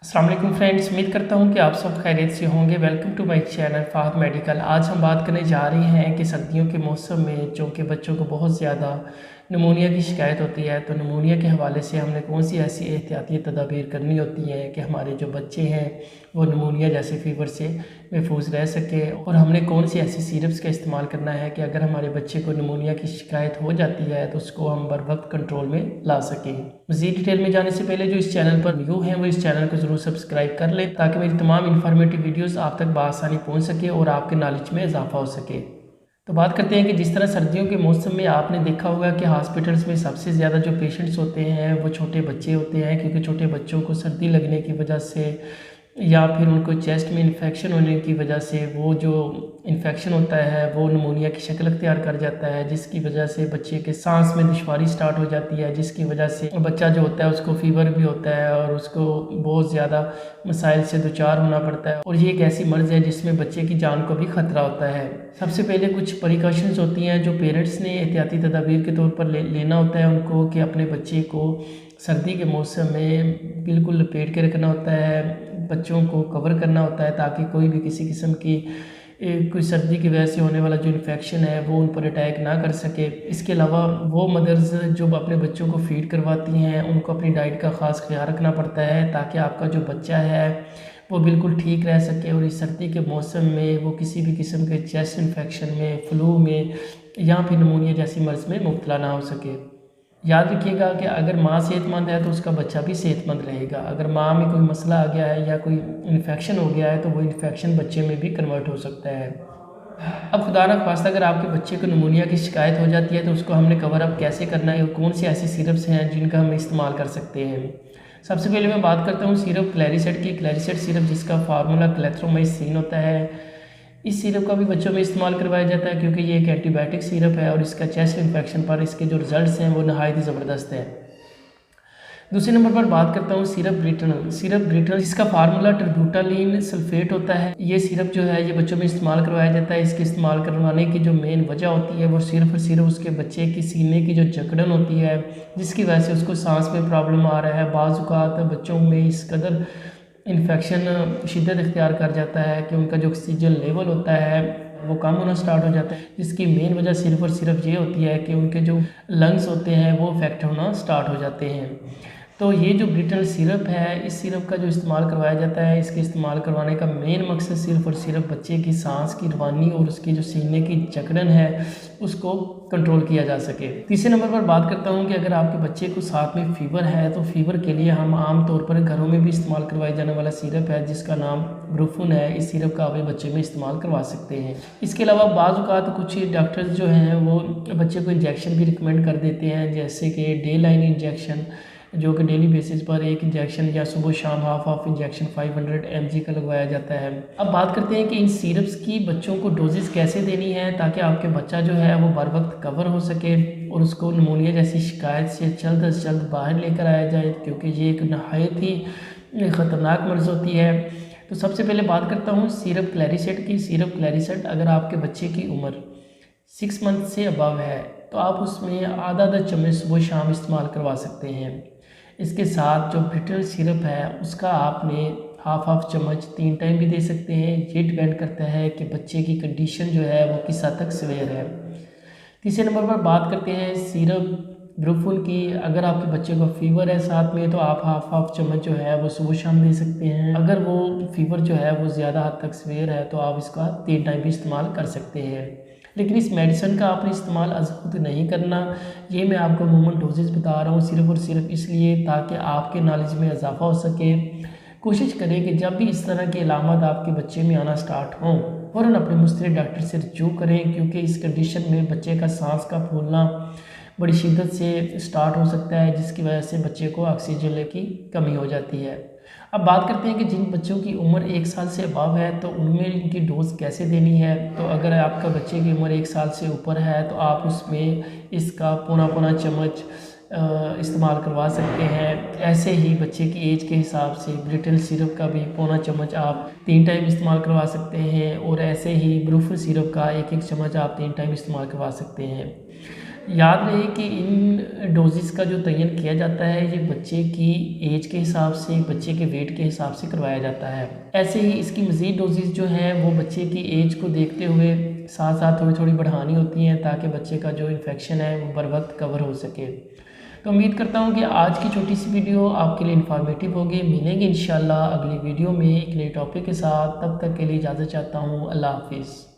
अस्सलाम वालेकुम फ्रेंड्स, उम्मीद करता हूँ कि आप सब खैरियत से होंगे। Welcome to my channel Fahad medical. आज हम बात करने जा रहे हैं कि सर्दियों के मौसम में चूँकि बच्चों को बहुत ज़्यादा निमोनिया की शिकायत होती है, तो निमोनिया के हवाले से हमने कौन सी ऐसी एहतियाती तदाबीर करनी होती हैं कि हमारे जो बच्चे हैं वो निमोनिया जैसे फ़ीवर से महफूज रह सके, और हमने कौन सी ऐसी सिरप्स का इस्तेमाल करना है कि अगर हमारे बच्चे को निमोनिया की शिकायत हो जाती है तो उसको हम बर वक्त कंट्रोल में ला सकें। मज़ीद डिटेल में जाने से पहले जो इस चैनल पर न्यू हैं वो इस चैनल को ज़रूर सब्सक्राइब कर लें ताकि मेरी तमाम इन्फॉर्मेटिव वीडियोस आप तक बआसानी पहुंच सके और आपके नॉलेज में इजाफा हो सके। तो बात करते हैं कि जिस तरह सर्दियों के मौसम में आपने देखा होगा कि हॉस्पिटल्स में सबसे ज़्यादा जो पेशेंट्स होते हैं वो छोटे बच्चे होते हैं, क्योंकि छोटे बच्चों को सर्दी लगने की वजह से या फिर उनको चेस्ट में इन्फेक्शन होने की वजह से वो जो इन्फेक्शन होता है वो निमोनिया की शक्ल अख्तियार कर जाता है, जिसकी वजह से बच्चे के सांस में दुश्वारी स्टार्ट हो जाती है, जिसकी वजह से बच्चा जो होता है उसको फ़ीवर भी होता है और उसको बहुत ज़्यादा मसाइल से दुचार होना पड़ता है। और ये एक ऐसी मर्ज़ है जिसमें बच्चे की जान को भी ख़तरा होता है। सबसे पहले कुछ प्रिकॉशंस होती हैं जो पेरेंट्स ने एहतियाती तदाबीर के तौर पर लेना होता है उनको, कि अपने बच्चे को सर्दी के मौसम में बिल्कुल लपेट के रखना होता है, बच्चों को कवर करना होता है ताकि कोई भी किसी किस्म की कोई सर्दी की वजह से होने वाला जो इन्फेक्शन है वो उन पर अटैक ना कर सके। इसके अलावा वो मदर्स जो अपने बच्चों को फीड करवाती हैं उनको अपनी डाइट का ख़ास ख्याल रखना पड़ता है ताकि आपका जो बच्चा है वो बिल्कुल ठीक रह सके और इस सर्दी के मौसम में वो किसी भी किस्म के चेस्ट इन्फेक्शन में, फ्लू में या फिर निमोनिया जैसी मर्ज़ में मुब्तला ना हो सके। याद रखिएगा कि अगर माँ सेहतमंद है तो उसका बच्चा भी सेहतमंद रहेगा। अगर माँ में कोई मसला आ गया है या कोई इन्फेक्शन हो गया है तो वो इन्फेक्शन बच्चे में भी कन्वर्ट हो सकता है। अब खुदा न खास्ता अगर आपके बच्चे को निमोनिया की शिकायत हो जाती है तो उसको हमने कवर अप कैसे करना है और कौन सी ऐसी सिरप्स हैं जिनका हम इस्तेमाल कर सकते हैं। सबसे पहले मैं बात करता हूँ सिरप क्लैरिसेट की। क्लैरिसेट सिरप जिसका फार्मूला क्लेथ्रोमाइसिन होता है, इस सिरप का भी बच्चों में इस्तेमाल करवाया जाता है क्योंकि ये एक एंटीबायोटिक सिरप है और इसका चेस्ट इन्फेक्शन पर इसके जो रिजल्ट्स हैं वो नहायत ही ज़बरदस्त है। दूसरे नंबर पर बात करता हूँ सिरप ब्रिटनल। सिरप ब्रिटनल जिसका फार्मूला टर्ब्यूटालिन सल्फेट होता है, ये सिरप जो है ये बच्चों में इस्तेमाल करवाया जाता है। इसके इस्तेमाल करवाने की जो मेन वजह होती है वो सिर्फ और सिर्फ उसके बच्चे की सीने की जो जकड़न होती है जिसकी वजह से उसको सांस में प्रॉब्लम आ रहा है। बाज़ औक़ात बच्चों में इस कदर इन्फेक्शन शिद्दत इख्तियार कर जाता है कि उनका जो ऑक्सीजन लेवल होता है वो कम होना स्टार्ट हो जाता है, जिसकी मेन वजह सिर्फ और सिर्फ ये होती है कि उनके जो लंग्स होते हैं वो अफेक्ट होना स्टार्ट हो जाते हैं। तो ये जो ब्रिटल सिरप है, इस सिरप का जो इस्तेमाल करवाया जाता है, इसके इस्तेमाल करवाने का मेन मकसद सिर्फ और सिर्फ बच्चे की सांस की रवानी और उसकी जो सीने की जकड़न है उसको कंट्रोल किया जा सके। तीसरे नंबर पर बात करता हूँ कि अगर आपके बच्चे को साथ में फ़ीवर है तो फ़ीवर के लिए हम आम तौर पर घरों में भी इस्तेमाल करवाए जाने वाला सिरप है जिसका नाम ब्रूफन है। इस सिरप का आप बच्चे में इस्तेमाल करवा सकते हैं। इसके अलावा बाज़ औक़ात कुछ डॉक्टर्स जो हैं वो बच्चे को इंजेक्शन भी रिकमेंड कर देते हैं, जैसे कि डे लाइन इंजेक्शन जो कि डेली बेसिस पर एक इंजेक्शन या सुबह शाम हाफ इंजेक्शन 500 mg का लगवाया जाता है। अब बात करते हैं कि इन सिरप्स की बच्चों को डोजेस कैसे देनी है ताकि आपके बच्चा जो है वो बर वक्त कवर हो सके और उसको निमोनिया जैसी शिकायत से जल्द अज जल्द बाहर लेकर आया जाए, क्योंकि ये एक नहायत ही ख़तरनाक मर्ज़ होती है। तो सबसे पहले बात करता हूँ सिरप क्लैरिसेट की। सिरप क्लैरिसेट अगर आपके बच्चे की उम्र 6 मंथ से अबव है तो आप उसमें आधा चम्मच सुबह शाम इस्तेमाल करवा सकते हैं। इसके साथ जो ब्रिटल सिरप है उसका आपने हाफ चम्मच 3 टाइम भी दे सकते हैं। ये डिपेंड करता है कि बच्चे की कंडीशन जो है वो किस हद तक सीवियर है। तीसरे नंबर पर बात करते हैं सिरप ब्रूफन की। अगर आपके बच्चे को फ़ीवर है साथ में तो आप हाफ चम्मच जो है वो सुबह शाम दे सकते हैं। अगर वो फ़ीवर जो है वो ज़्यादा हद तक सीवियर है तो आप इसका 3 टाइम भी इस्तेमाल कर सकते हैं। लेकिन इस मेडिसिन का आपने इस्तेमाल खुद नहीं करना। ये मैं आपको अमूमन डोजेस बता रहा हूँ सिर्फ और सिर्फ इसलिए ताकि आपके नॉलेज में इजाफा हो सके। कोशिश करें कि जब भी इस तरह की अलामत आपके बच्चे में आना स्टार्ट हों फ़ौरन अपने मुस्तरिद डॉक्टर से रजू करें, क्योंकि इस कंडीशन में बच्चे का सांस का फूलना बड़ी शिद्दत से स्टार्ट हो सकता है जिसकी वजह से बच्चे को ऑक्सीजन की कमी हो जाती है। अब बात करते हैं कि जिन बच्चों की उम्र 1 साल से अबव है तो उनमें इनकी डोज़ कैसे देनी है। तो अगर आपका बच्चे की उम्र 1 साल से ऊपर है तो आप उसमें इसका पौना चम्मच इस्तेमाल करवा सकते हैं। ऐसे ही बच्चे की एज के हिसाब से ब्रिटल सिरप का भी पौना चम्मच आप 3 टाइम इस्तेमाल करवा सकते हैं और ऐसे ही ब्रूफन सिरप का 1 चम्मच आप 3 टाइम इस्तेमाल करवा सकते हैं। याद रहे कि इन डोजेज़ का जो तयन किया जाता है ये बच्चे की एज के हिसाब से, बच्चे के वेट के हिसाब से करवाया जाता है। ऐसे ही इसकी मज़ीद डोजेज़ जो हैं वो बच्चे की एज को देखते हुए साथ साथ थोड़ी थोड़ी बढ़ानी होती हैं ताकि बच्चे का जो इन्फेक्शन है वो बर वक्त कवर हो सके। तो उम्मीद करता हूँ कि आज की छोटी सी वीडियो आपके लिए इन्फॉर्मेटिव होगी। मिलेंगे इंशाल्लाह अगली वीडियो में एक नए टॉपिक के साथ। तब तक के लिए इजाज़त चाहता हूँ। अल्लाह हाफिज़।